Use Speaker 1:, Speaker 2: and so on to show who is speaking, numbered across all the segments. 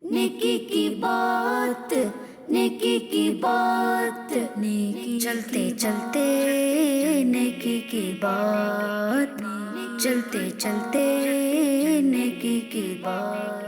Speaker 1: नेकी की बात, नेकी की बात, नेकी चलते चलते नेकी की बात, चलते चलते नेकी की बात।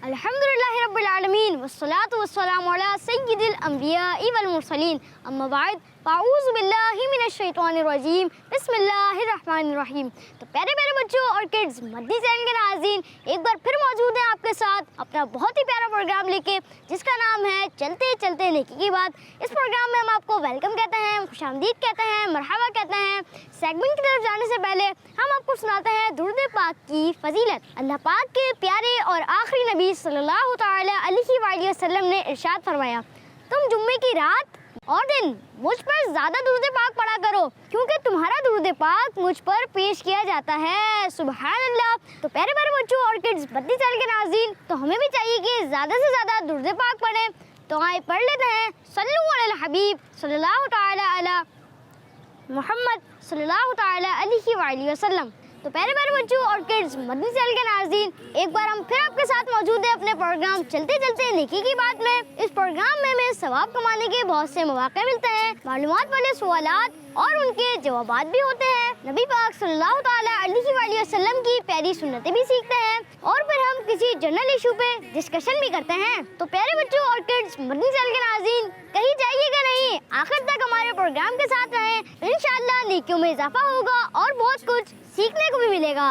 Speaker 2: अल्हम्दुलिल्लाहि रब्बिल आलमीन वस्सलातु वस्सलामु अला सय्यिदिल अंबिया'i वल मुरसलीन अम्मा बाद फ़अऊज़ु बिल्लाहि मिनश शैतानिर रजीम बिस्मिल्लाहिर रहमानिर रहीम। तो प्यारे प्यारे बच्चों और किड्स, मदनी चैनल के नाज़रीन, एक बार फिर मौजूद हैं आपके साथ अपना बहुत ही प्यारा प्रोग्राम लेके, जिसका नाम है चलते चलते नेकी की बात। इस प्रोग्राम में हम आपको वेलकम कहते हैं, खुशामदीद कहते हैं, मरहबा कहते हैं। सेगमेंट की तरफ जाने से पहले हम आपको सुनाते हैं दुरूद पाक की फजीलत। अल्लाह पाक के प्यारे और आखिरी नबी सल्लल्लाहु तआला अलैहि वसल्लम ने इरशाद फरमाया, तुम जुम्मे की रात और दिन मुझ पर ज़्यादा दुरूद पाक पढ़ा करो, क्योंकि तुम्हारा दुरूद पाक मुझ पर पेश किया जाता है। सुभान अल्लाह। तो प्यारे प्यारे बच्चों और किड्स, मदनी चैनल के नाज़रीन, तो हमें भी चाहिए कि ज़्यादा से ज़्यादा दुरूद पाक पढ़ें। तो आए पढ़ लेते हैं सल्लु अलल हबीब सल्लल्लाहु तआला अला मुहम्मद सल्लल्लाहु तआला अलैहि वसल्लम। तो प्यारे प्यारे बच्चों और किड्स, मदनी चैनल के नाज़रीन, एक बार हम फिर आपके साथ मौजूद हैं अपने प्रोग्राम चलते चलते नेकी की बात में। इस प्रोग्राम में हमें सवाब कमाने के बहुत से मौके मिलते हैं, मालूमात वाले सवालात और उनके जवाबात भी होते हैं, नबी पाक सल्लल्लाहु तआला अलैहि वसल्लम की प्यारी सुन्नतें भी सीखते हैं, और फिर हम किसी जनरल इशू पे डिस्कशन भी करते हैं। तो प्यारे बच्चों और किड्स, मदनी चैनल के नाज़रीन, कहीं जाइएगा नहीं, आखिर तक हमारे प्रोग्राम के साथ रहें। इंशाअल्लाह नेकियों में इजाफा होगा और बहुत कुछ सीखने को भी मिलेगा।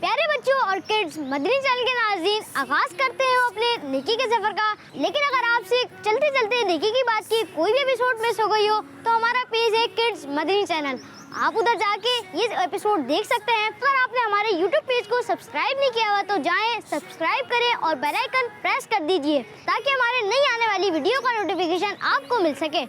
Speaker 2: प्यारे बच्चों और किड्स, मदनी चैनल के नाज़रीन, आगाज करते हैं अपने नेकी के सफर का। लेकिन अगर आपसे चलते चलते नेकी की बात की कोई भी एपिसोड मिस हो गई हो, तो हमारा पेज है किड्स मदनी चैनल, आप उधर जाके ये एपिसोड देख सकते हैं। अगर आपने हमारे YouTube पेज को सब्सक्राइब नहीं किया हुआ तो जाएं, सब्सक्राइब करें और बेल आइकन प्रेस कर दीजिए, ताकि हमारे नई आने वाली वीडियो का नोटिफिकेशन आपको मिल सके।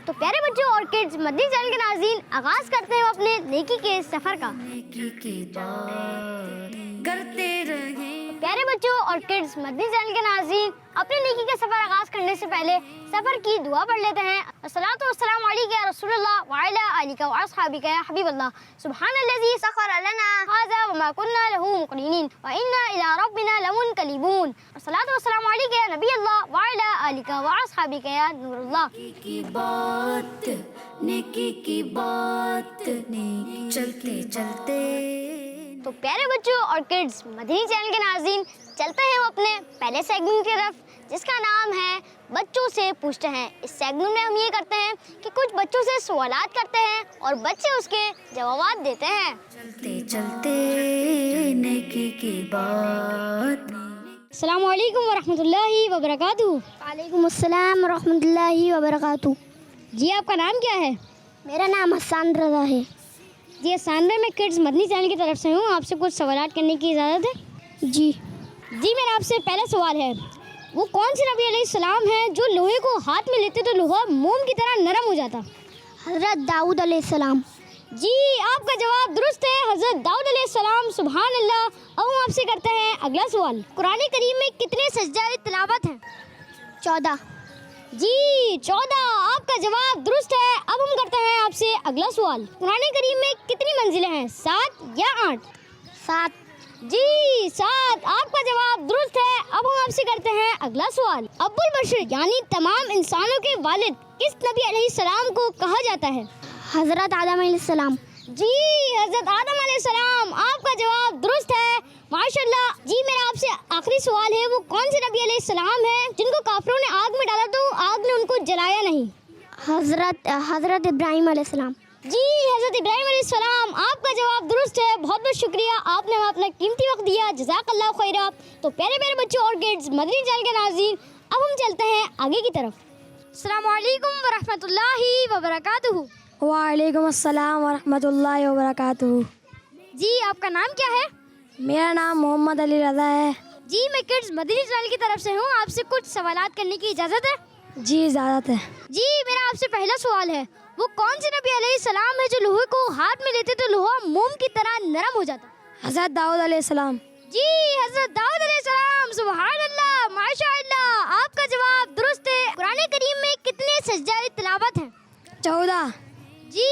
Speaker 2: तो प्यारे बच्चों और किड्स, मदनी चैनल के नाज़रीन, आगाज करते हैं अपने नेकी के सफर का।
Speaker 1: नेकी की बात करते रहे।
Speaker 2: प्यारे बच्चों और किड्स, मदनी चैनल के नाज़रीन, अपने नेकी का सफर आगाज करने से पहले सफर की दुआ पढ़ लेते हैं। अस्सलातु वस्सलामु अलैका या रसूलल्लाह व अला आलिका व अस्हाबिका या हबीबल्लाह, सुब्हानल्लज़ी सखर लना हाज़ा व मा कुन्ना लहू मुक़रिनीन व इन्ना इला रब्बिना लमुनक़लिबून। अस्सलातु वस्सलामु अलैका या नबी अल्लाह व अला आलिका व अस्हाबिका या नूरुल्लाह।
Speaker 1: की बात, नेकी की बात, नेकी चलते चलते।
Speaker 2: तो प्यारे बच्चों और किड्स, मदनी चैनल के नाज़रीन, चलते हैं अपने पहले सेगमेंट की तरफ, जिसका नाम है बच्चों से पूछते हैं। इस सेगमेंट में हम ये करते हैं कि कुछ बच्चों से सवालात करते हैं और बच्चे उसके जवाब देते हैं।
Speaker 1: चलते चलते नेकी की बात।
Speaker 2: अस्सलामु अलैकुम व रहमतुल्लाहि व बरकातुहू।
Speaker 3: वालेकुम अस्सलाम व रहमतुल्लाहि व बरकातुहू।
Speaker 2: जी, आपका नाम क्या है?
Speaker 3: मेरा नाम हसन रज़ा है।
Speaker 2: जी हसन, मैं किड्स मदनी चैनल की तरफ से हूँ, आपसे कुछ सवालात करने की इजाज़त है?
Speaker 3: जी
Speaker 2: मेरा आपसे पहला सवाल है, वो कौन से नबी अलैहिस्सलाम हैं जो लोहे को हाथ में लेते तो लोहा मोम की तरह नरम हो जाता?
Speaker 3: हज़रत दाऊद अलैहिस्सलाम।
Speaker 2: जी, आपका जवाब दुरुस्त है, हज़रत दाऊद अलैहिस्सलाम। सुभान अल्लाह। अब हम आपसे करते हैं अगला सवाल, कुरान करीम में कितने सजदाए तिलावत हैं?
Speaker 3: 14।
Speaker 2: जी 14, आपका जवाब दुरुस्त है। अब हम करते हैं आपसे अगला सवाल, कुरान करीम में कितनी मंजिलें हैं, 7 या 8?
Speaker 3: 7।
Speaker 2: जी 7, आपका जवाब दुरुस्त है। अब हम आपसे करते हैं अगला सवाल, अब्बुल बशर यानी तमाम इंसानों के वालिद किस नबी अलैहिस्सलाम को कहा जाता है?
Speaker 3: हज़रत आदम अलैहिस्सलाम।
Speaker 2: जी हज़रत आदम अलैहिस्सलाम, आपका जवाब दुरुस्त है, माशाल्लाह। जी मेरा आपसे आखिरी सवाल है, वो कौन से नबी अलैहिस्सलाम हैं जिनको काफिरों ने आग में डाला तो आग ने उनको जलाया नहीं?
Speaker 3: हज़रत इब्राहीम अलैहिस्सलाम।
Speaker 2: जी हज़रत इब्राहीम अलैहिस्सलाम, आपका जवाब दुरुस्त है। बहुत बहुत शुक्रिया, आपने हमें अपना कीमती वक्त दिया, जज़ाकल्लाहु खैरा। तो प्यारे प्यारे बच्चों और किड्स, मदनी चैनल के नाज़रीन, अब हम चलते हैं आगे की तरफ। अस्सलामु अलैकुम व रहमतुल्लाहि व बरकातुहू।
Speaker 3: वालेकुम अस्सलाम व रहमतुल्लाहि व बरकातुहू।
Speaker 2: जी, आपका नाम क्या है?
Speaker 3: मेरा नाम मोहम्मद अली रज़ा है।
Speaker 2: जी, मैं किड्स मदनी चैनल की तरफ से हूँ, आपसे कुछ सवालात करने की इजाज़त है?
Speaker 3: जी इजाज़त है।
Speaker 2: जी मेरा आपसे पहला सवाल है, वो कौन से नबी अलैहिस्सलाम है जो लोहे को हाथ में लेते तो लोहा मोम की तरह नरम हो जाता?
Speaker 3: हज़रत दाऊद अलैहिस्सलाम।
Speaker 2: जी हज़रत दाऊद अलैहिस्सलाम। सुभान अल्लाह, माशाअल्लाह, आपका जवाब दुरुस्त है। कुरान करीम में कितने सजदाए तिलावत हैं?
Speaker 3: 14।
Speaker 2: जी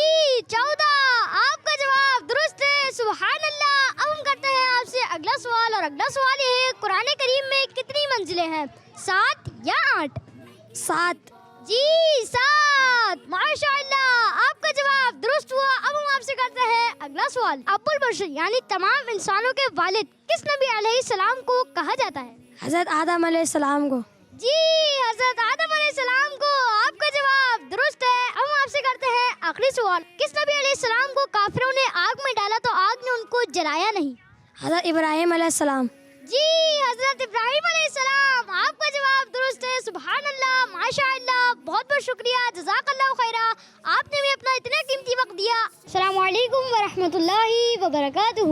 Speaker 2: 14, आपका जवाब दुरुस्त है। सुभान अल्लाह। अब हम करते हैं سے اگلا سوال، اور اگلا سوال یہ ہے قرآن کریم میں کتنی منزلیں ہیں، 7 یا 8؟
Speaker 3: 7.
Speaker 2: جی 7. ماشاء اللہ، آپ کا جواب درست ہوا. اب ہم آپ سے کرتے ہیں اگلا سوال. ابو البشر یعنی تمام انسانوں کے والد کس نبی علیہ السلام کو کہا جاتا ہے؟
Speaker 3: حضرت آدم علیہ السلام کو.
Speaker 2: جی حضرت آدم علیہ السلام کو. آپ کا جواب درست ہے. اب ہم آپ سے کرتے ہیں آخری سوال. کس نبی علیہ السلام کو کافروں نے آگ میں ڈالا تو آگ نے ان کو جلایا نہیں؟
Speaker 3: حضرت ابراہیم علیہ السلام.
Speaker 2: جی حضرت ابراہیم علیہ السلام. آپ کا جواب درست ہے. سبحان اللہ، ماشاء اللہ، بہت بہت شکریہ، جزاک اللہ خیرہ. آپ نے بھی اپنا اتنا قیمتی وقت دیا. السلام علیکم ورحمۃ اللہ وبرکاتہ.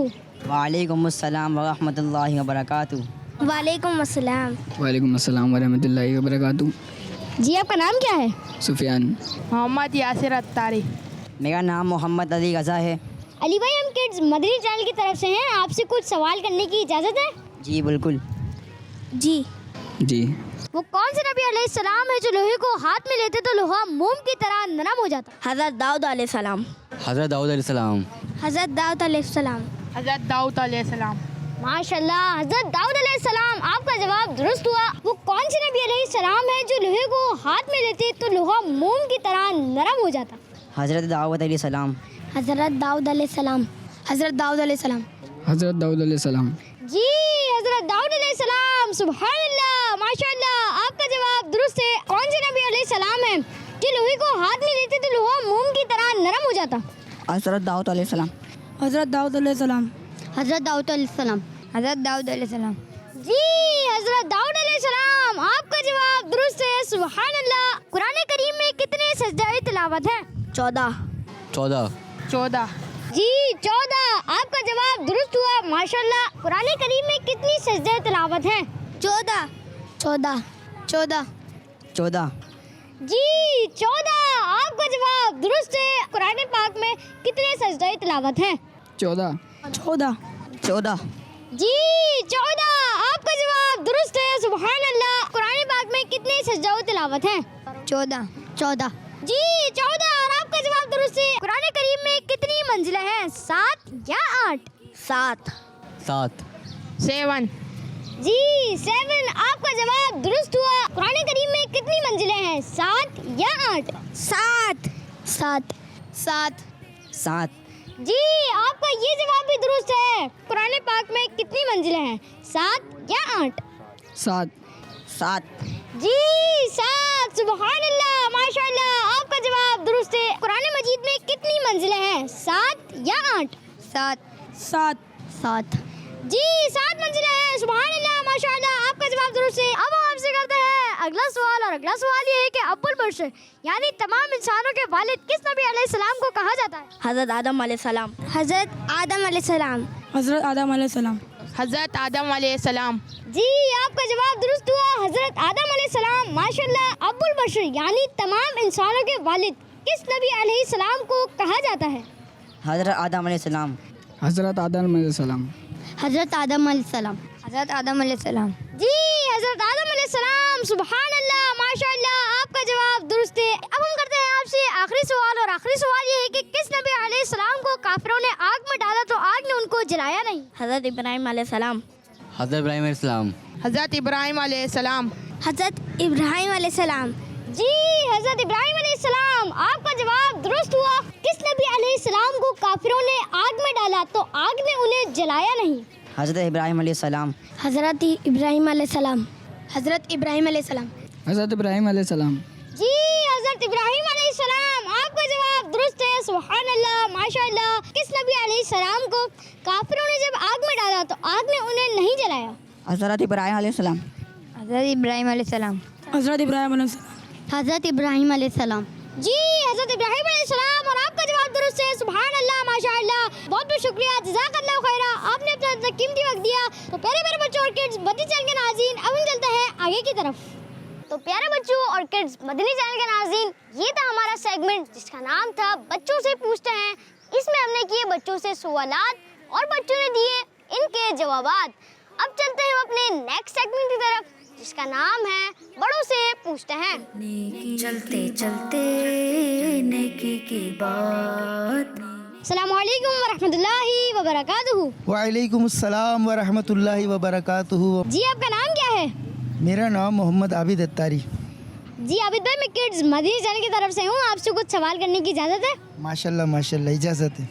Speaker 4: وعلیکم السلام ورحمۃ اللہ وبرکاتہ.
Speaker 3: وعلیکم السلام.
Speaker 5: وعلیکم السلام ورحمۃ اللہ وبرکاتہ.
Speaker 2: جی آپ کا نام کیا ہے؟
Speaker 5: سفیان.
Speaker 6: محمد یاسر اتاری.
Speaker 4: میرا نام محمد علی رضا ہے.
Speaker 2: علی بھائی، ہم کڈز مدنی چینل کی طرف سے ہیں، آپ سے کچھ سوال کرنے کی اجازت ہے؟
Speaker 4: جی بالکل.
Speaker 3: جی.
Speaker 5: جی.
Speaker 2: وہ کون سے نبی علیہ السلام ہے جو لوہے کو ہاتھ میں لیتے تو لوہا موم کی طرح نرم ہو جاتا؟
Speaker 3: حضرت داؤد علیہ السلام.
Speaker 7: حضرت داؤد علیہ السلام.
Speaker 3: حضرت داؤد علیہ السلام.
Speaker 6: حضرت داؤد علیہ السلام.
Speaker 2: ماشاء اللہ، حضرت داؤد علیہ السلام. آپ کا جواب درست ہوا. وہ کون سے نبی علیہ السلام ہے جو لوہے کو ہاتھ میں لیتے تو لوہا موم کی طرح نرم ہو جاتا؟
Speaker 4: حضرت داؤد علیہ السلام.
Speaker 3: حضرت داؤد علیہ السلام. حضرت داؤد علیہ السلام.
Speaker 5: حضرت داؤد علیہ السلام.
Speaker 2: جی حضرت داؤد علیہ السلام. سبحان اللہ، ماشاء اللہ، آپ کا جواب درست ہے. کون سے نبی علیہ السلام ہے جو لوہے کو ہاتھ میں لیتے تو لوہا موم کی طرح نرم ہو جاتا؟
Speaker 4: حضرت داؤد علیہ السلام.
Speaker 3: حضرت داؤد علیہ السلام.
Speaker 2: حضرت داؤد علیہ السلام.
Speaker 3: حضرت داؤد علیہ السلام.
Speaker 2: جی حضرت داؤد علیہ السلام. آپ کا جواب درست ہے. سبحان اللہ. قرآن کریم میں کتنے سجدہ تلاوت ہیں؟
Speaker 3: 14.
Speaker 7: 14.
Speaker 6: 14.
Speaker 2: جی 14. آپ کا جواب درست ہوا. ماشاء اللہ. قرآن کریم میں کتنی سجدہ تلاوت ہیں؟
Speaker 3: 14. 14. 14.
Speaker 4: 14.
Speaker 2: جی 14. آپ کا جواب درست ہے. قرآن پاک میں کتنے سجدہ تلاوت ہیں؟
Speaker 5: 14.
Speaker 3: 14.
Speaker 4: 14.
Speaker 2: جی 14. آپ کا جواب درست ہے. سبحان اللہ. قرآن پاک میں کتنے سجدہ تلاوت ہیں؟
Speaker 3: 14. 14.
Speaker 2: جی 14. اور آپ کا جواب درست ہے. قرآن کریم میں کتنی منزلیں ہیں، 7 یا 8؟
Speaker 3: 7.
Speaker 7: 7.
Speaker 6: 7.
Speaker 2: جی 7. آپ کا جواب درست ہوا. قرآن کریم میں کتنی منزلیں ہیں، 7 یا 8؟
Speaker 3: 7. 7. 7.
Speaker 4: 7.
Speaker 2: جی آپ کا یہ جواب بھی درست ہے. قرآن پاک میں کتنی منزلیں ہیں، 7 یا 8؟
Speaker 5: 7.
Speaker 4: 7.
Speaker 2: جی 7. سبحان اللہ، ماشاء اللہ، آپ کا جواب درست ہے. قرآن مجید میں کتنی منزلیں ہیں، 7 یا 8؟
Speaker 3: 7. 7. 7.
Speaker 2: جی 7 منزلیں ہیں. سبحان اللہ، ماشاء اللہ، آپ کا جواب درست ہے. اب ہم آپ سے کرتے ہیں اگلا سوال، اور اگلا سوال یہ ہے کہ ابو البشر یعنی تمام انسانوں کے والد کس نبی علیہ السلام کو کہا جاتا ہے؟
Speaker 3: حضرت آدم علیہ السلام. حضرت آدم علیہ السلام. حضرت آدم علیہ السلام.
Speaker 6: حضرت آدم علیہ السلام.
Speaker 2: جی آپ کا جواب درست ہوا. حضرت آدم علیہ السلام. ماشاء اللہ. ابو البشر یعنی تمام انسانوں کے والد کس نبی علیہ السلام کو کہا جاتا ہے؟
Speaker 4: حضرت آدم علیہ السلام.
Speaker 5: حضرت آدم علیہ السلام.
Speaker 3: حضرت آدم علیہ السلام. حضرت آدم علیہ السلام.
Speaker 2: جی حضرت آدم علیہ السلام. سبحان اللہ، ماشاء اللہ، آپ کا جواب درست ہے. اب ہم کرتے ہیں آپ سے آخری سوال، اور آخری سوال یہ ہے کہ کس نبی علیہ السلام کو کافروں نے آگ میں ڈالا تو آگ نے ان کو جلایا نہیں؟
Speaker 3: حضرت ابراہیم علیہ السلام.
Speaker 7: حضرت ابراہیم علیہ السلام.
Speaker 6: حضرت ابراہیم علیہ السلام.
Speaker 3: حضرت ابراہیم علیہ السلام.
Speaker 2: جی حضرت ابراہیم علیہ السلام. آپ کا جواب درست ہوا. کس نبی علیہ السلام کو کافروں نے آگ میں ڈالا تو آگ نے انہیں جلایا نہیں؟
Speaker 4: حضرت ابراہیم علیہ السلام.
Speaker 3: حضرت ابراہیم علیہ السلام. حضرت ابراہیم علیہ السلام.
Speaker 5: حضرت ابراہیم علیہ السلام.
Speaker 2: جی حضرت ابراہیم علیہ السلام. آپ کا جواب درست ہے. سبحان اللہ، ماشاء اللہ. کس نبی علیہ السلام کو کافروں نے جب آگ میں ڈالا تو آگ نے انہیں نہیں جلایا؟
Speaker 4: حضرت ابراہیم علیہ السلام.
Speaker 3: حضرت ابراہیم علیہ السلام.
Speaker 5: حضرت ابراہیم علیہ السلام.
Speaker 3: حضرت ابراہیم علیہ السلام.
Speaker 2: جی حضرت ابراہیم علیہ السلام. اور آپ کا جواب درست ہے. سبحان اللہ، ماشاء اللہ، بہت بہت شکریہ، جزاک اللہ خیرہ. آپ نے اپنا اتنا قیمتی وقت دیا. تو پیارے پیارے بچوں اور کڈز مدنی چینل کے ناظرین، اب ہم چلتے ہیں آگے کی طرف. تو پیارے بچوں اور کڈز مدنی چینل کے ناظرین، یہ تھا ہمارا سیگمنٹ جس کا نام تھا بچوں سے پوچھتے ہیں. اس میں ہم نے کیے بچوں سے سوالات اور بچوں نے دیے ان کے جوابات. اب چلتے ہیں ہم اپنے نیکسٹ سیگمنٹ کی طرف جس کا نام ہے بڑوں سے پوچھتے ہیں.
Speaker 1: چلتے چلتے نیکی کی بات.
Speaker 2: अस्सलामु अलैकुम वरहमतुल्लाहि वबरकातुहू।
Speaker 8: वालेकुम अस्सलाम वरहमत उल्लाहि वबरकातुहू।
Speaker 2: जी आपका नाम क्या है?
Speaker 8: मेरा नाम मोहम्मद आबिद अत्तारी।
Speaker 2: जी आबिद भाई, मैं किड्स मदनी चैनल की तरफ से हूँ, आपसे कुछ सवाल करने की इजाज़त है?
Speaker 8: माशाल्लाह माशाल्लाह, इजाज़त है।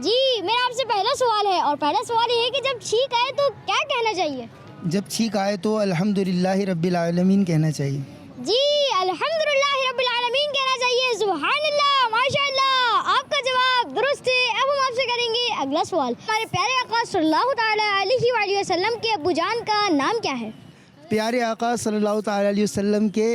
Speaker 2: जी मेरा आपसे पहला सवाल है, और पहला सवाल ये है कि जब छींक आए तो क्या कहना चाहिए?
Speaker 8: जब छींक आए तो अल्हम्दुलिल्लाहि रब्बिल आलमीन कहना चाहिए।
Speaker 2: जी अल्हम्दुलिल्लाहि रब्बिल आलमीन कहना चाहिए। सुभानअल्लाह, माशाअल्लाह, आपका जवाब दुरुस्त है। अब हम आपसे करेंगे अगला सवाल। हमारे प्यारे आका सल्लल्लाहु तआला अलैहि वसल्लम के अब्बू जान का नाम क्या है?
Speaker 8: प्यारे आका सल्लल्लाहु तआला अलैहि वसल्लम के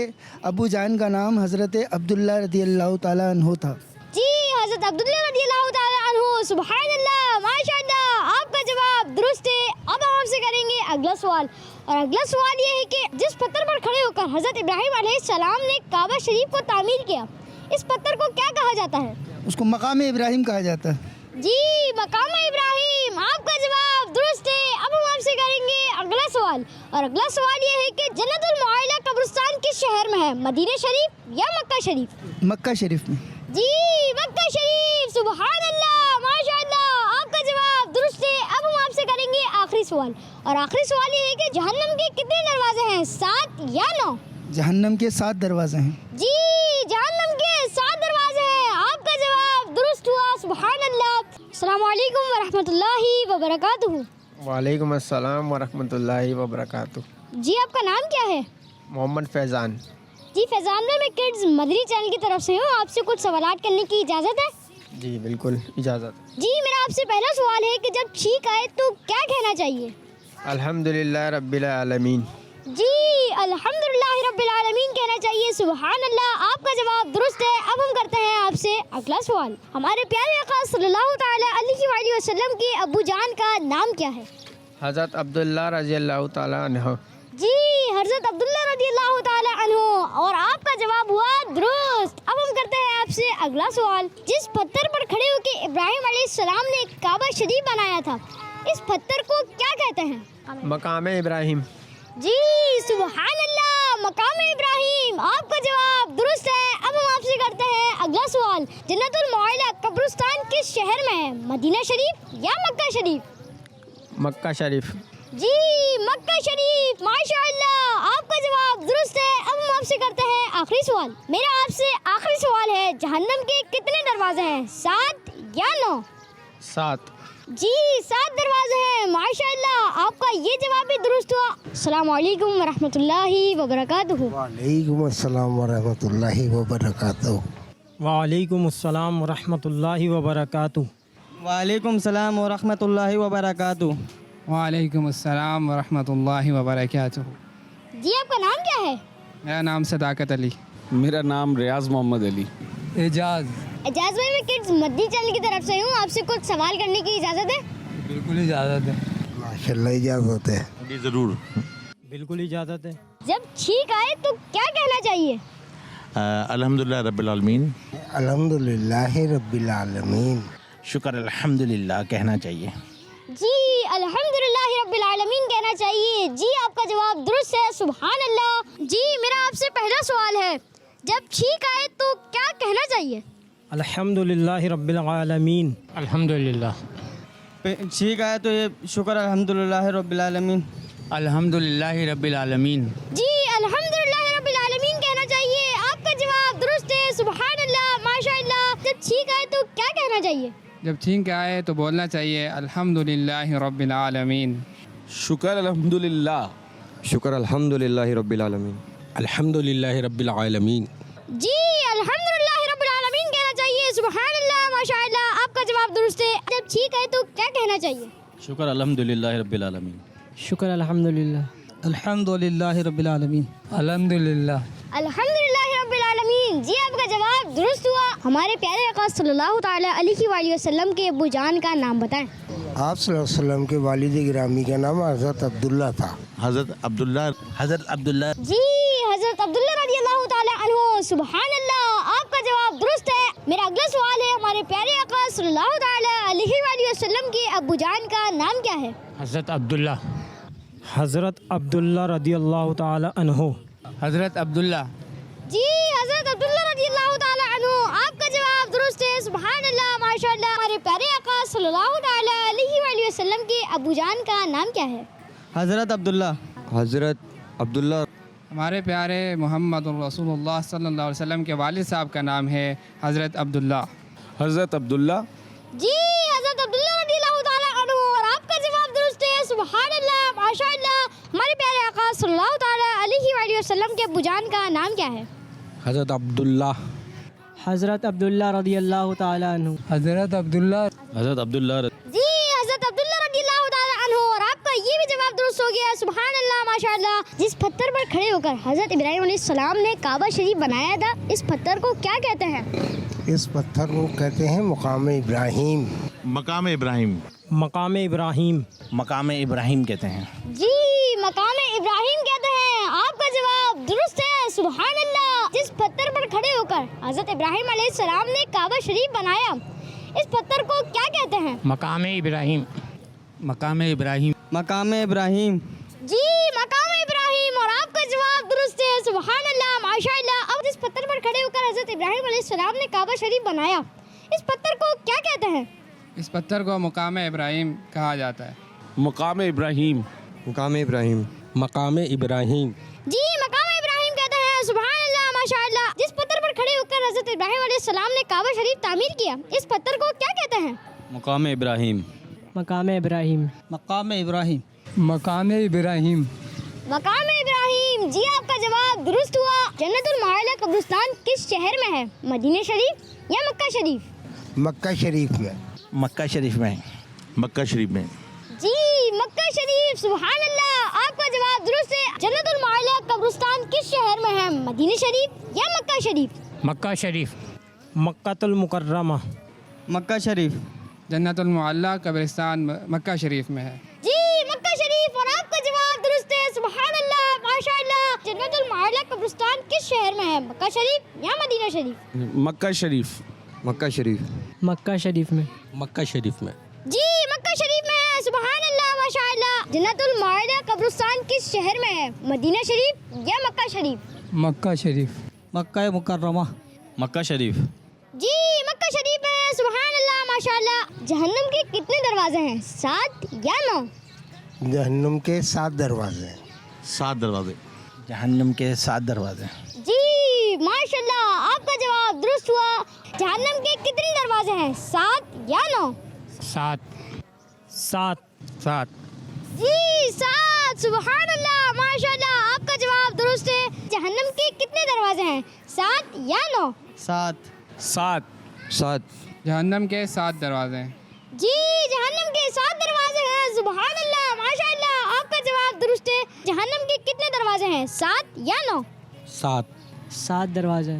Speaker 8: अबू जान का नाम हज़रत अब्दुल्ला रदियल्लाहु तआला अन्हु था।
Speaker 2: जी हज़रत अब्दुल्ला रदियल्लाहु तआला अन्हु। सुभानअल्लाह, माशाअल्लाह, आपका जवाब दुरुस्त है। अब हम आपसे करेंगे अगला सवाल, और अगला सवाल ये है कि जिस पत्थर पर खड़े होकर हज़रत इब्राहीम अलैहिस्सलाम ने काबा शरीफ को तामीर किया, इस पत्थर को क्या कहा जाता है?
Speaker 8: उसको मकाम इब्राहिम कहा जाता है।
Speaker 2: जी मकाम इब्राहिम, आपका जवाब दुरुस्त है। अब हम आपसे करेंगे अगला सवाल, और अगला सवाल ये है कि जन्नतुल मुआला कब्रिस्तान किस शहर में है, मदीना शरीफ या मक्का शरीफ?
Speaker 8: मक्का शरीफ में।
Speaker 2: जी मक्का शरीफ। सुभान अल्लाह, माशाअल्लाह, आपका जवाब दुरुस्त है। अब हम आपसे करेंगे आखिरी सवाल, और आखिरी सवाल ये है कि जहन्नम के कितने दरवाजे हैं, 7 या 9?
Speaker 8: जहन्नम के 7 दरवाजे हैं।
Speaker 2: जी जहन्नम के 7 दरवाजे हैं, आपका जवाब दुरुस्त हुआ। सुभान अल्लाह। अस्सलामु अलैकुम वरहमतुल्लाहि वबरकातुहू।
Speaker 9: वालेकुम अस्सलाम वरहमतुल्लाहि वबरकातुहू।
Speaker 2: जी आपका नाम क्या है?
Speaker 9: मोहम्मद फैज़ान।
Speaker 2: जी फैज़ान भाई, मैं किड्स मदनी चैनल की तरफ से हूँ, आपसे कुछ सवालात करने की इजाज़त है?
Speaker 9: जी बिल्कुल, इजाज़त।
Speaker 2: जी मेरा आपसे पहला सवाल है कि जब छींक आए तो क्या कहना चाहिए?
Speaker 9: अल्हम्दुलिल्लाह रब्बिल आलमीन।
Speaker 2: जी अल्हम्दुलिल्लाह रब्बिल आलमीन कहना चाहिए। सुभान अल्लाह, आपका जवाब दुरुस्त है। अब हम करते हैं आपसे अगला सवाल। हमारे प्यारे आका सल्लल्लाहु तआला अलैहि वसल्लम के अब्बू जान का नाम क्या है?
Speaker 9: हज़रत अब्दुल्ला रज़ियल्लाहु तआला अन्हु।
Speaker 2: जी हज़रत अब्दुल्ला रज़ियल्लाहु तआला अन्हु, और आपका जवाब हुआ दुरुस्त। अब हम करते हैं आपसे अगला सवाल। जिस पत्थर पर खड़े होकर इब्राहीम अलैहिस्सलाम ने काबा शरीफ बनाया था, इस पत्थर को क्या कहते हैं?
Speaker 9: मकाम इब्राहिम।
Speaker 2: जी सुभान अल्लाह, मकाम इब्राहिम, आपका जवाब दुरुस्त है। अब हम आपसे करते हैं अगला सवाल। जन्नतुल मुआला कब्रिस्तान किस शहर में है, मदीना शरीफ या मक्का शरीफ?
Speaker 9: मक्का शरीफ।
Speaker 2: जी मक्का शरीफ, माशाअल्लाह, आपका जवाब दुरुस्त है। अब हम आपसे करते हैं आखिरी सवाल। मेरा आपसे आखिरी सवाल है, जहन्नम के कितने दरवाजे हैं, 7 या 9?
Speaker 9: 7।
Speaker 2: जी 7 दरवाजे हैं, माशाअल्लाह, आपका ये जवाब भी दुरुस्त हुआ। अस्सलामु अलैकुम वरहमतुल्लाहि वबरकातुहू।
Speaker 10: वालेकुम अस्सलाम वरहमतुल्लाहि वबरकातुहू।
Speaker 11: वालेकुम अस्सलाम वरहमतुल्लाहि वबरकातुहू।
Speaker 4: वालेकुम सलाम व रहमतुल्लाहि व बरकातुहू।
Speaker 5: वालेकुम अस्सलाम व रहमतुल्लाहि व बरकातुहू।
Speaker 2: जी आपका नाम क्या है?
Speaker 5: मेरा नाम सदाकत अली।
Speaker 12: मेरा नाम रियाज मोहम्मद अली।
Speaker 5: एजाज।
Speaker 2: एजाज भाई, मैं किड्स मदनी चैनल की तरफ से हूँ, आपसे कुछ सवाल करने की इजाज़त है?
Speaker 5: बिल्कुल इजाज़त है।
Speaker 10: माशाल्लाह, इजाज़त है।
Speaker 12: जी ज़रूर।
Speaker 11: बिल्कुल इजाज़त है।
Speaker 2: जब छींक आए तो क्या कहना चाहिए?
Speaker 12: अल्हम्दुलिल्लाह रब्बिल आलमीन।
Speaker 10: अल्हम्दुलिल्लाह रब्बिल आलमीन।
Speaker 12: शुक्र अल्हम्दुलिल्लाह कहना चाहिए।
Speaker 2: जी अल्हम्दुलिल्लाह रब्बिल आलमीन कहना चाहिए। जी आपका जवाब दुरुस्त है। सुभान अल्लाह। जी मेरा आपसे पहला सवाल है, जब छींक आए तो क्या कहना चाहिए?
Speaker 11: अल्हम्दुलिल्लाह रब्बिल आलमीन।
Speaker 5: अल्हम्दुलिल्लाह।
Speaker 4: ठीक है तो ये शुक्र अल्हम्दुलिल्लाह रब्बिल आलमीन।
Speaker 5: अल्हम्दुलिल्लाह रब्बिल आलमीन।
Speaker 2: जी अल्हम्दुलिल्लाह रब्बिल आलमीन कहना चाहिए। आपका जवाब दुरुस्त है। सुभान अल्लाह, माशाअल्लाह। जब छींक आए तो क्या कहना चाहिए?
Speaker 5: जब छींक आए तो बोलना चाहिए अल्हम्दुलिल्लाह रब्बिल आलमीन।
Speaker 12: शुक्र अल्हम्दुलिल्लाह।
Speaker 13: शुक्र अल्हम्दुलिल्लाह रब्बिल आलमीन।
Speaker 12: अल्हम्दुलिल्लाह रब्बिल आलमीन।
Speaker 2: जी अल्हम्दुलिल्लाह रब्बिल आलमीन कहना चाहिए। सुभान अल्लाह, माशाअल्लाह, आपका जवाब दुरुस्त है। जब छींक आए तो क्या कहना चाहिए?
Speaker 12: शुक्र अल्हम्दुलिल्लाह रब्बिल आलमीन।
Speaker 5: शुक्र अल्हम्दुलिल्लाह। अल्हम्दुलिल्लाह रब्बिल आलमीन। अल्हम्दुलिल्लाह।
Speaker 2: अल्हम्दुलिल्लाह रब्बिल आलमीन। जी आपका जवाब दुरुस्त हुआ। हमारे प्यारे आका सल्लल्लाहु तआला अलैहि वसल्लम के अब्बू जान का नाम बताएं।
Speaker 10: आप सल्लल्लाहु अलैहि वसल्लम के वालिद गिरामी का नाम हज़रत अब्दुल्ला था।
Speaker 12: हज़रत अब्दुल्ला। हज़रत अब्दुल्ला।
Speaker 2: जी हज़रत अब्दुल्ला रज़ियल्लाहु तआला अन्हु। सुभान अल्लाह, आपका जवाब दुरुस्त है। मेरा अगला सवाल है, हमारे प्यारे आका सल्लल्लाहु तआला अलैहि वसल्लम के अब्बू जान का नाम क्या है?
Speaker 5: हज़रत अब्दुल्ला।
Speaker 11: हज़रत अब्दुल्ला रदियल्लाहु ताला अन्हु।
Speaker 5: हज़रत अब्दुल्ला।
Speaker 2: जी हज़रत अब्दुल्ला रज़ियल्लाहु ताला अन्हु, आपका जवाब दुरुस्त درست ہے سبحان اللہ ماشاءاللہ. ہمارے پیارے آقا صلی اللہ تعالی علیہ وآلہ وسلم کے ابو جان کا نام کیا ہے؟
Speaker 4: حضرت عبداللہ.
Speaker 13: حضرت عبداللہ.
Speaker 5: ہمارے پیارے محمد الرسول اللہ صلی اللہ علیہ وسلم کے والد صاحب کا نام ہے حضرت عبداللہ.
Speaker 12: حضرت عبداللہ.
Speaker 2: جی حضرت عبداللہ رضی اللہ تعالیٰ عنہ. اور آپ کا جواب درست ہے سبحان اللہ ماشاءاللہ. ہمارے پیارے آقا صلی اللہ تعالیٰ علیہ وآلہ وسلم کے ابو جان کا نام کیا ہے؟
Speaker 12: حضرت عبداللہ.
Speaker 11: حضرت عبداللہ رضی اللہ تعالیٰ عنہ.
Speaker 5: حضرت عبداللہ.
Speaker 12: حضرت عبداللہ.
Speaker 2: جی حضرت عبداللہ رضی اللہ تعالیٰ عنہ. اور آپ کا یہ بھی جواب درست ہو گیا سبحان اللہ ماشاءاللہ. جس پتھر پر کھڑے ہو کر حضرت ابراہیم علیہ السلام نے کعبہ شریف بنایا تھا اس پتھر کو کیا کہتے ہیں؟
Speaker 10: اس پتھر کو کہتے ہیں مقام ابراہیم.
Speaker 12: مقام ابراہیم.
Speaker 11: مقام ابراہیم.
Speaker 12: مقام ابراہیم کہتے ہیں.
Speaker 2: جی مقام ابراہیم کہتے ہیں. آپ کا جواب درست ہے سبحان اللہ. جس پتھر پر کھڑے ہو کر حضرت ابراہیم علیہ السلام نے کعبہ شریف بنایا اس پتھر کو کیا کہتے ہیں؟
Speaker 9: مقام ابراہیم.
Speaker 12: مقام ابراہیم.
Speaker 4: مقام ابراہیم.
Speaker 2: جی مقام ابراہیم. اور آپ کا جواب درست ہے سبحان اللہ ماشاءاللہ. اب جس پتھر پر کھڑے ہو کر حضرت ابراہیم علیہ السلام نے کعبہ شریف بنایا اس پتھر کو کیا کہتے ہیں؟
Speaker 5: اس پتھر کو مقام ابراہیم کہا جاتا ہے.
Speaker 12: مقام ابراہیم.
Speaker 13: مقام ابراہیم.
Speaker 12: مقام ابراہیم.
Speaker 2: جی مقام ابراہیم کہتے ہیں سبحان اللہ ماشاءاللہ. جس پتھر پر کھڑے ہو کر حضرت ابراہیم علیہ السلام نے کعبہ شریف تعمیر کیا اس پتھر کو کیا کہتے ہیں؟
Speaker 12: مقام ابراہیم.
Speaker 11: مقام ابراہیم.
Speaker 4: مقام ابراہیم.
Speaker 5: مقام ابراہیم.
Speaker 2: مقام ابراہیم. جی آپ کا جواب درست ہوا. جنت المعلی قبرستان کس شہر میں ہے؟ مدینہ شریف یا مکہ شریف؟
Speaker 10: مکہ شریف میں.
Speaker 12: مکہ شریف میں. مکہ شریف میں.
Speaker 2: جی مکہ شریف سبحان اللہ. آپ کا جواب درست ہے. جنت المعلی قبرستان کس شہر میں ہے؟ مدینہ شریف یا مکہ شریف؟
Speaker 9: مکہ شریف.
Speaker 11: مکۃ المکرمہ.
Speaker 4: مکہ شریف.
Speaker 5: جنت المعلیٰ قبرستان مکہ شریف میں ہے.
Speaker 2: جی مکہ شریف. اور آپ کا جواب درست ہے سبحان اللہ ماشاءاللہ. جنت المعلی قبرستان کس شہر میں ہے؟ مکہ شریف یا مدینہ شریف؟
Speaker 12: مکہ شریف.
Speaker 13: مکہ شریف.
Speaker 11: مکہ شریف میں.
Speaker 12: مکہ شریف میں.
Speaker 2: جی مکہ شریف میں ہے سبحان اللہ ماشاءاللہ. جنت المعلی قبرستان کس شہر میں ہے؟ مدینہ شریف یا مکہ شریف؟
Speaker 5: مکہ شریف.
Speaker 4: مکہ مکرمہ.
Speaker 12: مکہ شریف.
Speaker 2: جی مکہ شریف میں ہے سبحان اللہ ماشاءاللہ. جہنم کے کتنے دروازے ہیں؟ 7 یا 9؟
Speaker 10: جہنم کے 7 دروازے ہیں.
Speaker 12: 7 دروازے. جہنم کے 7 دروازے.
Speaker 2: جی ماشاءاللہ. آپ کا جواب درست ہوا. جہنم کے کتنے دروازے ہیں؟ 7 یا 9؟
Speaker 9: 7.
Speaker 11: 7.
Speaker 9: 7.
Speaker 2: جی 7 سبحان اللہ ماشاءاللہ. آپ کا جواب درست ہے. جہنم کے کتنے دروازے ہیں؟ 7 یا 9؟
Speaker 4: 7.
Speaker 9: 7.
Speaker 13: 7.
Speaker 5: جہنم کے 7 دروازے ہیں.
Speaker 2: جی جہنم کے 7 دروازے ہیں سبحان اللہ ماشاءاللہ. آپ کا جواب درست ہے. جہنم کے کتنے دروازے ہیں؟ 7 یا 9؟
Speaker 12: 7.
Speaker 11: 7 دروازے.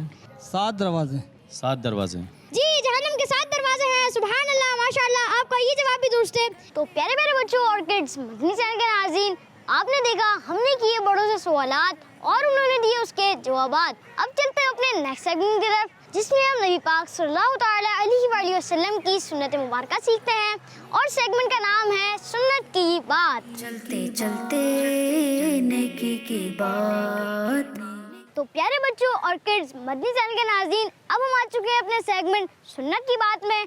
Speaker 4: 7 دروازے.
Speaker 12: 7 دروازے.
Speaker 2: جی جہنم کے 7 دروازے ہیں سبحان اللہ ماشاءاللہ. آپ کا یہ جواب بھی درست ہے. تو پیارے پیارے بچوں اور کڈس مدنی چینل کے ناظرین آپ نے دیکھا ہم نے کیے بڑوں سے سوالات اور انہوں نے دیے اس کے جوابات. اب چلتے ہیں اپنے نیکسٹ سیگمنٹ کی طرف جس میں ہم نبی پاک صلی اللہ تعالی علیہ وآلہ وسلم کی سنت مبارکہ سیکھتے ہیں اور سیگمنٹ کا نام ہے سنت کی بات.
Speaker 1: چلتے چلتے نیکی کی بات.
Speaker 2: تو پیارے بچوں اور کڈس مدنی چینل کے ناظرین اب ہم آ چکے ہیں اپنے سیگمنٹ سنت کی بات میں.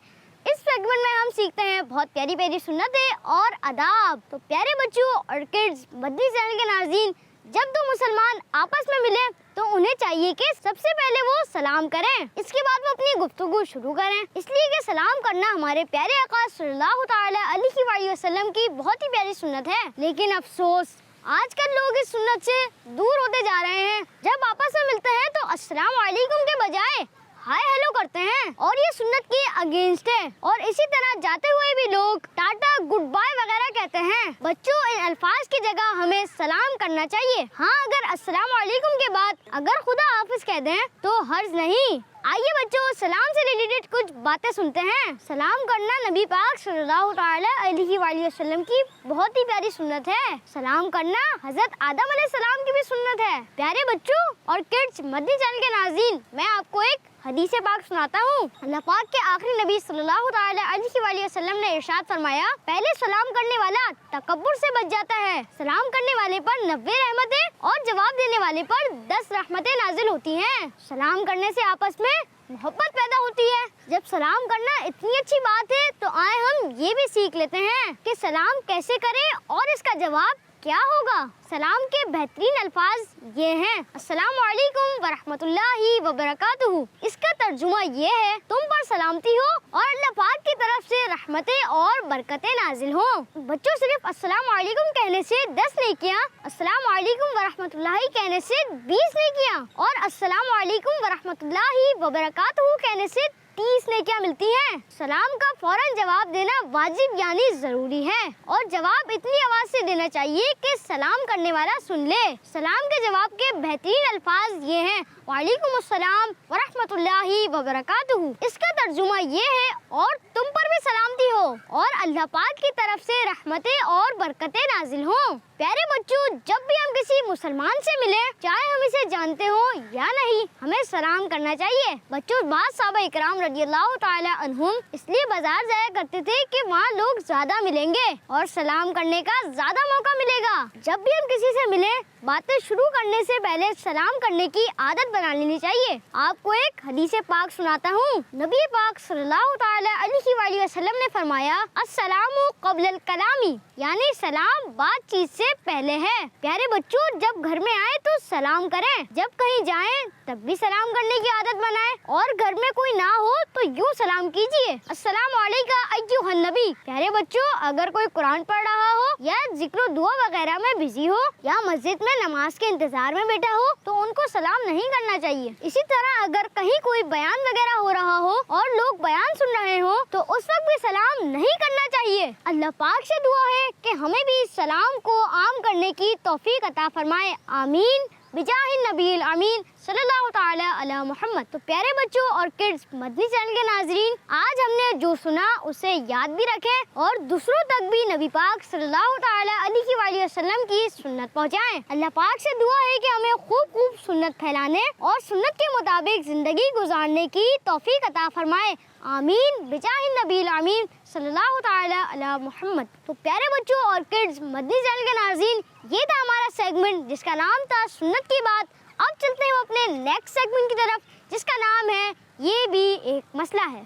Speaker 2: اس سیگمنٹ میں ہم سیکھتے ہیں بہت پیاری پیاری سنتیں اور آداب. تو پیارے بچوں اور کڈس مدنی چینل کے ناظرین جب دو مسلمان آپس میں ملیں تو انہیں چاہیے کہ سب سے پہلے وہ سلام کریں. اس کے بعد وہ اپنی گفتگو شروع کریں اس لیے کہ سلام کرنا ہمارے پیارے آقا صلی اللہ تعالی علیہ وآلہ وسلم کی بہت ہی پیاری سنت ہے. لیکن افسوس آج کل لوگ اس سنت سے دور ہوتے جا رہے ہیں. جب آپس میں ملتے ہیں تو السلام علیکم کے بجائے ہائے ہیلو کرتے ہیں اور یہ سنت کے اگینسٹ ہے. اور اسی طرح جاتے ہوئے بھی لوگ ٹاٹا گڈ بائے وغیرہ کہتے ہیں. بچوں ان الفاظ کی جگہ ہمیں سلام کرنا چاہیے. ہاں اگر السلام علیکم کے بعد اگر خدا حافظ کہہ دیں تو حرج نہیں. آئیے بچوں سلام سے ریلیٹڈ کچھ باتیں سنتے ہیں. سلام کرنا نبی پاک صلی اللہ تعالی علیہ وآلہ وسلم کی بہت ہی پیاری سنت ہے. سلام کرنا حضرت آدم علیہ السلام کی بھی سنت ہے. پیارے بچوں اور کڈس مدنی چینل کے ناظرین میں آپ کو ایک حدیث پاک سناتا ہوں. اللہ پاک کے آخری نبی صلی اللہ تعالی علیہ وآلہ وسلم نے ارشاد فرمایا پہلے سلام کرنے والا تکبر سے بچ جاتا ہے. سلام کرنے والے پر 90 رحمتیں اور جواب دینے والے پر 10 رحمتیں نازل ہوتی ہیں. سلام کرنے سے آپس میں में मोहब्बत पैदा होती है। जब सलाम करना इतनी अच्छी बात है तो आए हम ये भी सीख लेते हैं कि सलाम कैसे करें और इसका जवाब क्या होगा। सलाम के बेहतरीन अल्फाज ये हैं, अस्सलामु अलैकुम वरहमतुल्लाहि वबरकातुहू। इसका तर्जुमा ये है, तुम पर सलामती हो और अल्लाह पाक की तरफ से रहमतें और बरकतें नाजिल हो। बच्चों, सिर्फ अस्सलामु अलैकुम कहने से 10 नेकियां, अस्सलामु अलैकुम वरहमतुल्लाहि कहने से 20 नेकियां और अस्सलामु अलैकुम वरहमतुल्लाहि वबरकातुहू कहने से 30 नेकियां मिलती हैं। सलाम का फौरन जवाब देना वाजिब यानी जरूरी है और जवाब इतनी आवाज से देना चाहिए कि सलाम करने वाला सुन ले। सलाम के जवाब के बेहतरीन अल्फाज ये हैं, वालेकुम अस्सलाम वरहमतुल्लाहि वबरकातुहू। इसका तर्जुमा ये है, और तुम पर भी सलामती हो और अल्लाह पाक की तरफ से रहमतें और बरकतें नाजिल हो। प्यारे बच्चों, जब भी हम किसी मुसलमान से मिले, चाहे हम इसे जानते हो या नहीं, हमें सलाम करना चाहिए। बच्चों, बाद साहबा इकराम रज़ियल्लाहु ताला अन्हुम इसलिए बाजार जाया करते थे कि वहाँ लोग ज्यादा मिलेंगे और सलाम करने का ज्यादा मौका मिलेगा। जब भी हम किसी से मिले, बातें शुरू करने से पहले सलाम करने की आदत बना लेनी चाहिए। आपको एक हदीस पाक सुनाता हूँ। नबी पाक सल्लल्लाहु ताला अलैहि वसल्लम ने फरमाया, अस्सलामु क़ब्लल कलामी, यानी सलाम बातचीत से पहले है। प्यारे बच्चों, जब घर में आए तो सलाम करें, जब कहीं जाएं तब भी सलाम करने की आदत बनाएं और घर में कोई ना हो तो यूँ सलाम कीजिए, अस्सलामु अलैका अय्युहन नबी। प्यारे बच्चों, अगर कोई कुरान पढ़ रहा हो या जिक्र दुआ वगैरह में बिजी हो या मस्जिद में नमाज के इंतजार में बैठा हो तो उनको सलाम नहीं करना चाहिए। इसी तरह अगर कहीं कोई बयान वगैरह हो रहा हो और लोग बयान सुन रहे हो तो उस वक्त भी सलाम नहीं करना चाहिए। अल्लाह पाक से दुआ है कि हमें भी सलाम को आम करने की तौफीक अता फरमाए, आमीन बिजाहिन नबील आमीन सल्लल्लाहु ताला अला मुहम्मद। तो प्यारे बच्चों और किड्स मदनी चैनल के नाजरीन, आज हमने जो सुना उसे याद भी रखें और दूसरों तक भी नबी पाक सल्लल्लाहु ताला अलैहि वसल्लम की सुन्नत पहुँचाएं। अल्लाह पाक से दुआ है कि हमें खूब सुन्नत फैलाने और सुन्नत के मुताबिक जिंदगी गुजारने की तौफीक अता फरमाए, आमीन बिजाहिन नबील आमीन सल्लल्लाहु ताला अला मुहम्मद। तो प्यारे बच्चों और किड्स मदनी चैनल के नाज़रीन, ये था हमारा सेगमेंट जिसका नाम था सुन्नत की बात। अब चलते हैं अपने नेक्स्ट सेगमेंट की तरफ जिसका नाम है ये भी एक मसला है।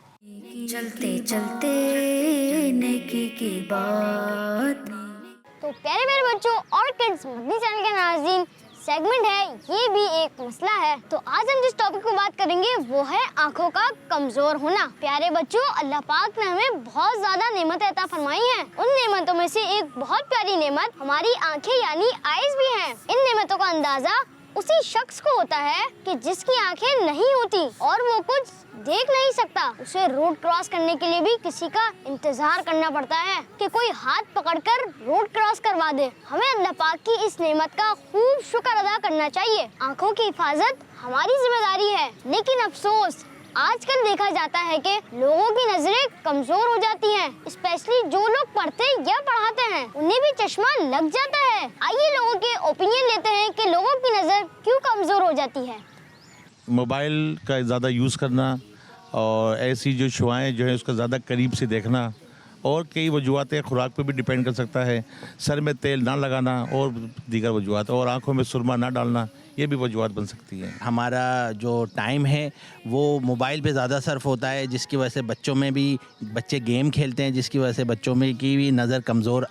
Speaker 1: चलते चलते नेकी की बात।
Speaker 2: तो प्यारे मेरे बच्चों और किड्स मदनी चैनल के नाज़रीन, सेगमेंट है ये भी एक मसला है। तो आज हम जिस टॉपिक पर बात करेंगे वो है आंखों का कमजोर होना। प्यारे बच्चों, अल्लाह पाक ने हमें बहुत ज्यादा नेमतें अता फरमाई हैं। उन नेमतों में से एक बहुत प्यारी नेमत हमारी आंखें यानी आईज भी हैं। इन नेमतों का अंदाजा उसी शख्स को होता है कि जिसकी आंखें नहीं होती और वो कुछ देख नहीं सकता। उसे रोड क्रॉस करने के लिए भी किसी का इंतजार करना पड़ता है कि कोई हाथ पकड़कर रोड क्रॉस करवा दे। हमें अल्लाह पाक की इस नेमत का खूब शुक्र अदा करना चाहिए। आंखों की हिफाजत हमारी जिम्मेदारी है, लेकिन अफसोस आजकल देखा जाता है कि लोगों की नजरें कमजोर हो जाती हैं, स्पेशली जो लोग पढ़ते या पढ़ाते हैं उन्हें भी चश्मा लग जाता है। आइए लोगों के ओपिनियन लेते हैं कि लोगों की नजर क्यों कमजोर हो जाती है।
Speaker 12: मोबाइल का ज़्यादा यूज़ करना और ऐसी जो शुआएँ जो है उसका ज़्यादा करीब से देखना और कई वजूहत खुराक पे भी डिपेंड कर सकता है। सर में तेल ना लगाना और दीगर वजूहत, और आंखों में सुरमा ना डालना, ये भी वजूहत बन सकती है।
Speaker 14: हमारा जो टाइम है वो मोबाइल पे ज़्यादा सर्फ होता है, जिसकी वजह से बच्चों में भी बच्चे गेम खेलते हैं, जिसकी वजह से बच्चों में की भी नज़र कमज़ोर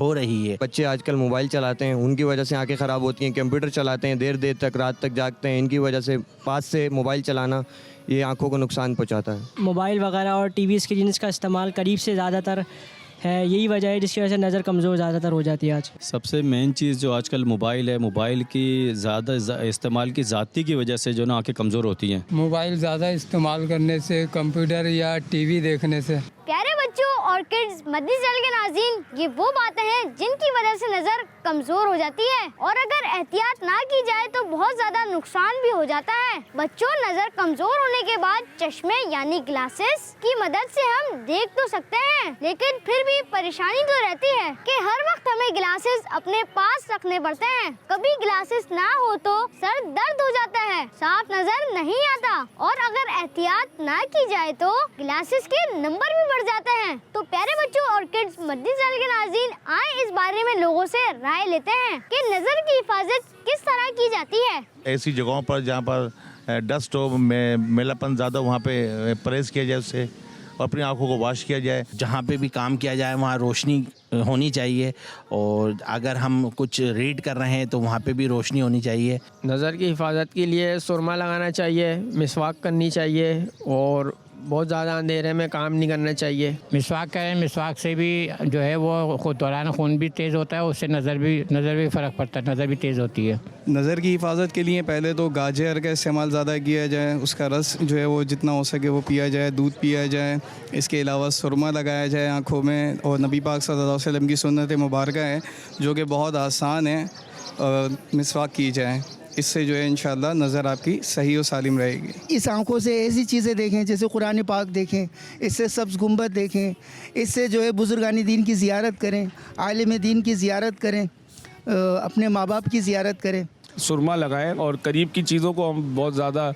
Speaker 14: हो रही है।
Speaker 13: बच्चे आजकल मोबाइल चलाते हैं, उनकी वजह से आंखें ख़राब होती हैं। कंप्यूटर चलाते हैं, देर देर तक रात तक जागते हैं, इनकी वजह से पास से मोबाइल चलाना ये आंखों को नुकसान पहुंचाता है।
Speaker 11: मोबाइल वगैरह और टीवी स्क्रीन का इस्तेमाल करीब से ज़्यादातर है, यही वजह है जिसकी वजह से नज़र कमज़ोर ज़्यादातर हो जाती है। आज
Speaker 15: सबसे मेन चीज़ जो आजकल मोबाइल है, मोबाइल की ज़्यादा इस्तेमाल की ज़्यादती की वजह से जो ना आंखें कमज़ोर होती हैं।
Speaker 5: मोबाइल ज़्यादा इस्तेमाल करने से, कंप्यूटर या टीवी देखने से।
Speaker 2: प्यारे बच्चों और किड्स मदनी चैनल के नाज़रीन, ये वो बातें हैं जिनकी वजह से नजर कमजोर हो जाती है और अगर एहतियात ना की जाए तो बहुत ज्यादा नुकसान भी हो जाता है। बच्चों, नजर कमजोर होने के बाद चश्मे यानी ग्लासेस की मदद से हम देख तो सकते हैं, लेकिन फिर भी परेशानी तो रहती है कि हर वक्त हमें ग्लासेस अपने पास रखने पड़ते हैं। कभी ग्लासेस ना हो तो सर दर्द हो जाता है, साफ नजर नहीं आता और अगर एहतियात ना की जाए तो ग्लासेस के नंबर भी बढ़ जाते हैं। तो प्यारे बच्चों और किड्स मदनी चैनल के नाज़रीन, आए इस बारे में लोगों से राय लेते हैं कि नजर की हिफाजत किस तरह की जाती है।
Speaker 12: ऐसी जगहों पर जहाँ पर डस्ट हो, मैलापन ज़्यादा वहाँ पे परहेज़ किया जाए उससे, और अपनी आँखों को वॉश किया जाए।
Speaker 14: जहाँ पे भी काम किया जाए वहाँ रोशनी होनी चाहिए, और अगर हम कुछ रीड कर रहे हैं तो वहाँ पे भी रोशनी होनी चाहिए।
Speaker 11: नज़र की हिफाजत के लिए सुरमा लगाना चाहिए, मिसवाक करनी चाहिए, और बहुत ज़्यादा अंधेरे में काम नहीं करना चाहिए।
Speaker 9: मिसवाक करें, मिसवाक से भी जो है वो दौरान खून भी तेज़ होता है, उससे नज़र भी फ़र्क पड़ता है, नज़र भी तेज़ होती है।
Speaker 16: नज़र की हिफाजत के लिए पहले तो गाजर का इस्तेमाल ज़्यादा किया जाए, उसका रस जो है वो जितना हो सके वो पिया जाए, दूध पिया जाए। इसके अलावा सुरमा लगाया जाए आँखों में, और नबी पाक सल्लल्लाहु अलैहि वसल्लम की सुन्नत मुबारक है जो कि बहुत आसान है, मिसवाक की जाए। इससे जो है इंशाअल्लाह नज़र आपकी सही और सालिम रहेगी।
Speaker 8: इस आँखों से ऐसी चीज़ें देखें जैसे कुरान पाक देखें, इससे सब्ज़ गुंबद देखें, इससे जो है बुज़ुर्गानी दीन की ज़ियारत करें, आलिम दीन की ज़ियारत करें, अपने माँ बाप की ज़ियारत करें।
Speaker 17: सुरमा लगाएं और करीब की चीज़ों को हम बहुत ज़्यादा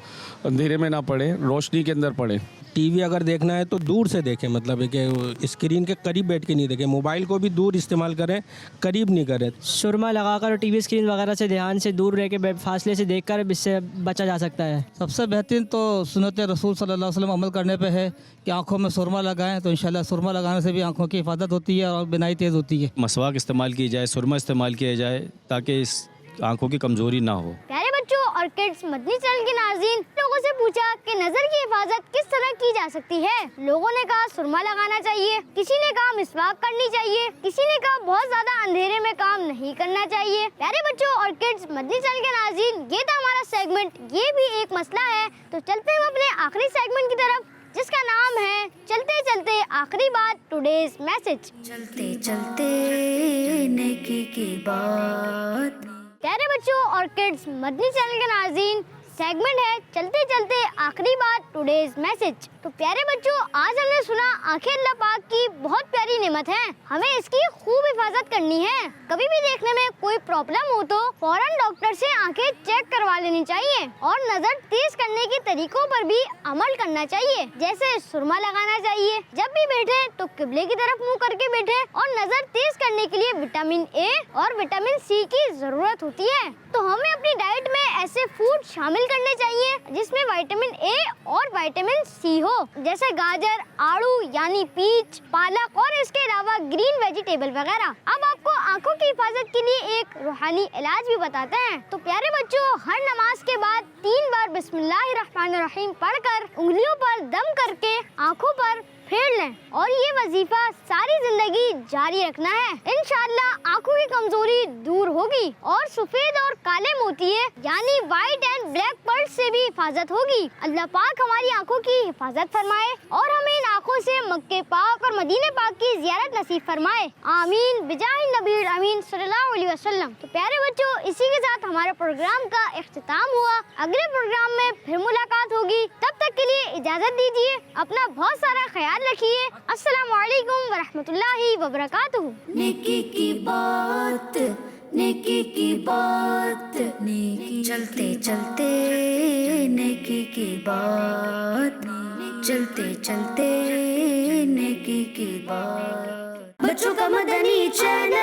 Speaker 17: अंधेरे में ना पढ़ें, रोशनी के अंदर पढ़ें।
Speaker 11: टीवी अगर देखना है तो दूर से देखें, मतलब है कि स्क्रीन के करीब बैठ के नहीं देखें। मोबाइल को भी दूर इस्तेमाल करें, करीब नहीं करें। सुरमा लगाकर टीवी स्क्रीन वगैरह से ध्यान से दूर रह के फासले से देखकर इससे बचा जा सकता है।
Speaker 18: सबसे बेहतरीन तो सुन्नत रसूल सल्लल्लाहु अलैहि वसल्लम अमल करने पे है कि आँखों में सुरमा लगाएं, तो इंशाल्लाह सुरमा लगाने से भी आँखों की हिफाजत होती है और बिनाई तेज़ होती है।
Speaker 15: मसवाक इस्तेमाल की जाए, सुरमा इस्तेमाल किया जाए ताकि इस आँखों की कमज़ोरी ना हो।
Speaker 2: प्यारे बच्चों और किड्स, मदनी चैनल के नाज़रीन, लोगों से पूछा कि नज़र की हिफाजत किस तरह की जा सकती है। लोगों ने कहा सुरमा लगाना चाहिए, किसी ने कहा मिसवाक करनी चाहिए, किसी ने कहा बहुत ज्यादा अंधेरे में काम नहीं करना चाहिए। प्यारे बच्चों और किड्स, मदनी चैनल के नाज़रीन, ये था हमारा सेगमेंट, ये भी एक मसला है। तो चलते हैं अपने आखिरी सेगमेंट की तरफ, जिसका नाम है चलते चलते आखिरी बात, टुडेज मैसेज।
Speaker 1: चलते चलते नेकी की बात।
Speaker 2: प्यारे बच्चों और किड्स, मदनी चैनल के नाज़रीन, सेगमेंट है चलते चलते आखिरी बात, टुडेज मैसेज। तो प्यारे बच्चों, आज हमने सुना आंखें अल्लाह पाक की बहुत प्यारी नेमत है, हमें इसकी खूब हिफाजत करनी है। कभी भी देखने में कोई प्रॉब्लम हो तो फौरन डॉक्टर से आंखें चेक करवा लेनी चाहिए, और नजर तेज करने के तरीकों पर भी अमल करना चाहिए। जैसे सुरमा लगाना चाहिए, जब भी बैठे तो किबले की तरफ मुंह करके बैठे, और नजर तेज करने के लिए विटामिन ए और विटामिन सी की जरूरत होती है। तो हमें अपनी डाइट में ऐसे फूड शामिल करने चाहिए जिसमें विटामिन ए और विटामिन सी हो, जैसे गाजर, आड़ू यानी पीच, पालक, और इसके अलावा ग्रीन वेजिटेबल वगैरह। अब आपको आंखों की हिफाजत के लिए एक रूहानी इलाज भी बताते हैं। तो प्यारे बच्चों, हर नमाज के बाद 3 बार बिस्मिल्लाहिर्रहमानिर्रहीम पढ़कर उंगलियों पर दम करके आंखों पर फेर लें, और ये वजीफा सारी जिंदगी जारी रखना है। इंशाअल्लाह आंखों की कमजोरी दूर होगी, और सफेद और काले मोतिये यानी व्हाइट एंड ब्लैक पर्ल्स से भी हिफाजत होगी। अल्लाह पाक हमारी आंखों की हिफाजत फरमाए, और हमें इन आंखों से मक्के पाक और मदीने पाक की ज़ियारत नसीब फरमाए। आमीन बिजाहि नबील अमीन सल्लल्लाहु अलैहि वसल्लम। तो प्यारे बच्चों, इसी के साथ हमारे प्रोग्राम का इख्तिताम हुआ। अगले प्रोग्राम में फिर मुलाकात होगी, तब तक के लिए इजाजत दीजिए। अपना बहुत सारा ख्याल रखिए। अस्सलामु अलैकुम वरहमतुल्लाहि वबरकातुहू।
Speaker 1: नेकी की बात, नेकी की बात, नेकी चलते चलते नेकी की बात, चलते चलते नेकी की बात। बच्चों का मदनी चैनल।